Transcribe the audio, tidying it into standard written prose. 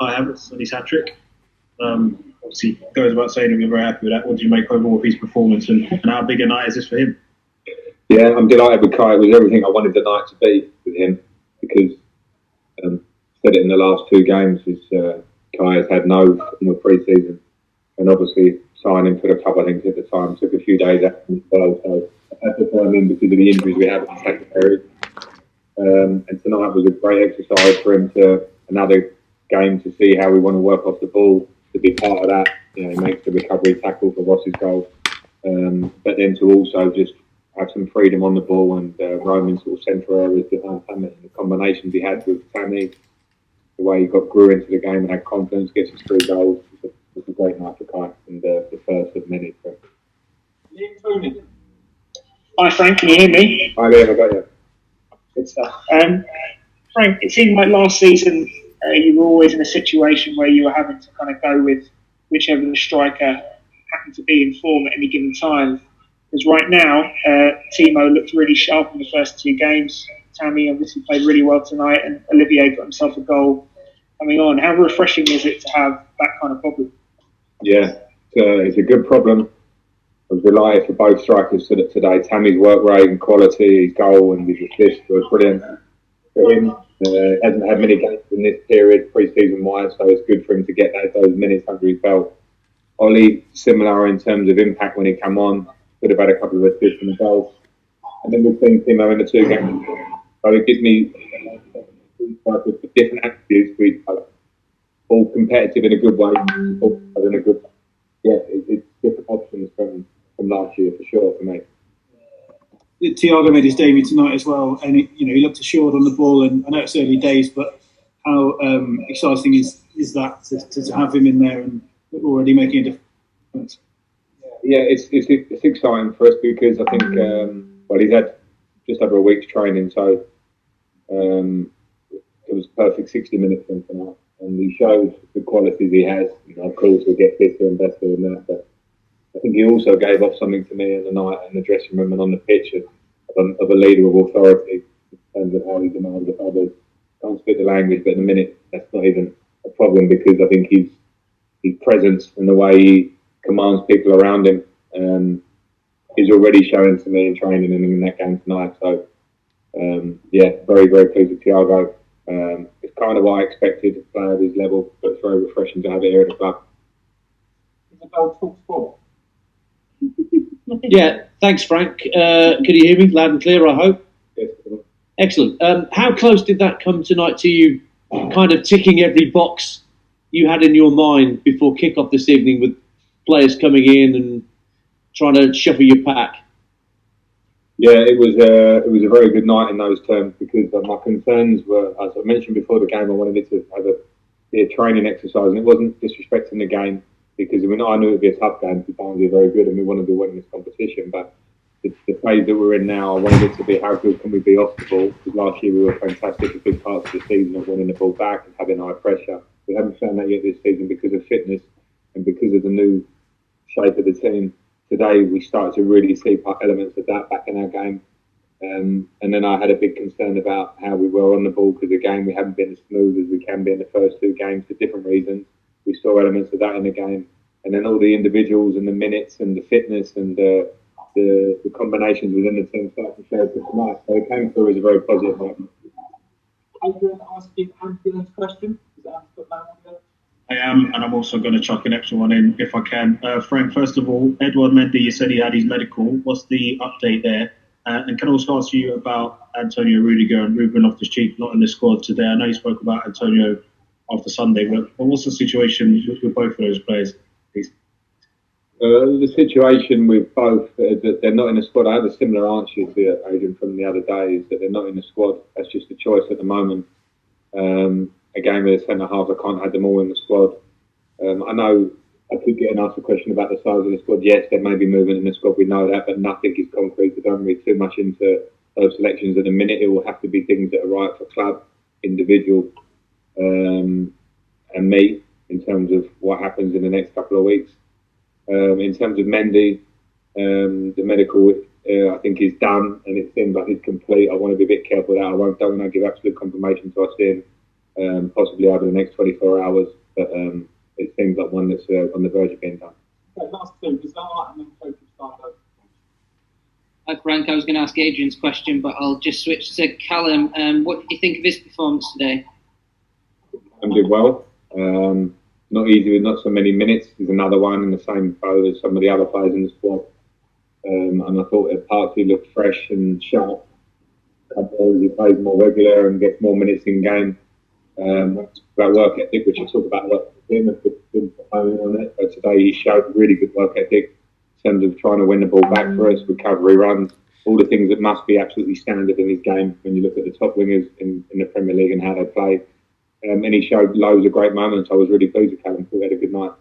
Kai Havertz on his hat-trick. Obviously, goes without saying we're very happy with that. What do you make overall of his performance and how big a night is this for him? Yeah, I'm delighted with Kai. It was everything I wanted the night to be with him because said it in the last two games. Kai has had no pre-season, and obviously signing for the club, I think at the time took a few days out as well. So I had to sign him because of the injuries we had in the second period. And tonight was a great exercise for him to another game to see how we want to work off the ball, to be part of that. He makes the recovery tackle for Ross's goal, but then to also just have some freedom on the ball and roam in sort of central areas behind Tammy. The combinations he had with Tammy, the way he grew into the game and had confidence, gets his 3 goals. It was a great night for Kai and the first of many for him. Hi Frank, can you hear me? Hi there, I got you. Good stuff. Frank, it seemed like last season you were always in a situation where you were having to kind of go with whichever the striker happened to be in form at any given time. Because right now, Timo looked really sharp in the first 2 games. Tammy obviously played really well tonight, and Olivier got himself a goal coming on. How refreshing is it to have that kind of problem? Yeah, it's a good problem. I was delighted for both strikers today. Tammy's work rate and quality, his goal and his assist were brilliant for him. Hasn't had many games in this period, pre-season wise, so it's good for him to get those minutes under his belt. Ollie, similar in terms of impact when he came on, could have had a couple of assists and a goal. And then we've seen Timo in the 2 games. So it gives me different attributes to each other. All competitive in a good way, all in a good way. Yeah, it's different options from last year for sure for me. Thiago made his debut tonight as well, and he looked assured on the ball. And I know it's early days, but how exciting is that to have him in there and already making a difference? Yeah, it's exciting for us because I think he's had just over a week's training, so it was a perfect 60 minutes for him tonight, and he showed the qualities he has. Of course, we'll get better and better than that, but I think he also gave off something to me in the night in the dressing room and on the pitch of a leader of authority in terms of how he demands of others. Can't speak the language, but in a minute, that's not even a problem because I think his presence and the way he commands people around him is already showing to me in training and in that game tonight. So, very, very pleased with Thiago. It's kind of what I expected to play at his level, but it's very refreshing to have it here at the club. Is the goal talk sport? Yeah, thanks, Frank. Can you hear me loud and clear, I hope? Yes. Excellent. How close did that come tonight to you kind of ticking every box you had in your mind before kick-off this evening with players coming in and trying to shuffle your pack? Yeah, it was a very good night in those terms because my concerns were, as I mentioned before the game, I wanted it to be a training exercise, and it wasn't disrespecting the game because I knew it would be a tough game because Barnsley are very good and we want to be winning this competition. But the phase that we're in now, I wanted it to be how good can we be off the ball, because last year we were fantastic at big parts of the season of winning the ball back and having high pressure. We haven't shown that yet this season because of fitness and because of the new shape of the team. Today we started to really see elements of that back in our game. And then I had a big concern about how we were on the ball because again we haven't been as smooth as we can be in the first 2 games for different reasons. We saw elements of that in the game, and then all the individuals and the minutes and the fitness and the combinations within the team started to show for tonight. So it came through as a very positive moment. Are you going to ask him Anthony's question? Is that Anthony? I am, and I'm also going to chuck an extra one in if I can. Frank, first of all, Edouard Mendy, you said he had his medical. What's the update there? And can I also ask you about Antonio Rudiger and Ruben Loftus-Cheek not in the squad today? I know you spoke about Antonio after Sunday, but what's the situation with both of those players, please? The situation with both is that they're not in the squad. I had a similar answer to Adrian from the other day, is that they're not in the squad. That's just a choice at the moment. Again, with the centre-halves, I can't have them all in the squad. I know I keep getting asked a question about the size of the squad. Yes, there may be movement in the squad, we know that, but nothing is concrete. We don't read too much into those selections at the minute. It will have to be things that are right for club, individual, and me in terms of what happens in the next couple of weeks. In terms of Mendy, the medical I think is done and it seems like it's complete. I want to be a bit careful that I don't want to give absolute confirmation until I see him possibly over the next 24 hours. But it seems like one that's on the verge of being done. Okay, last two. Is that right? And then coach Thiago. Hi Frank, I was going to ask Adrian's question, but I'll just switch to Callum. What did you think of his performance today? Did well. Not easy with not so many minutes. He's another one in the same boat as some of the other players in the squad. And I thought that Barnsley looked fresh and sharp. As he plays more regular and gets more minutes in game. About work ethic, which I talk about a lot with him and put on it. But today he showed really good work ethic in terms of trying to win the ball back for us, recovery runs, all the things that must be absolutely standard in his game when you look at the top wingers in the Premier League and how they play. And he showed loads of great moments. I was really pleased with Callum. We had a good night.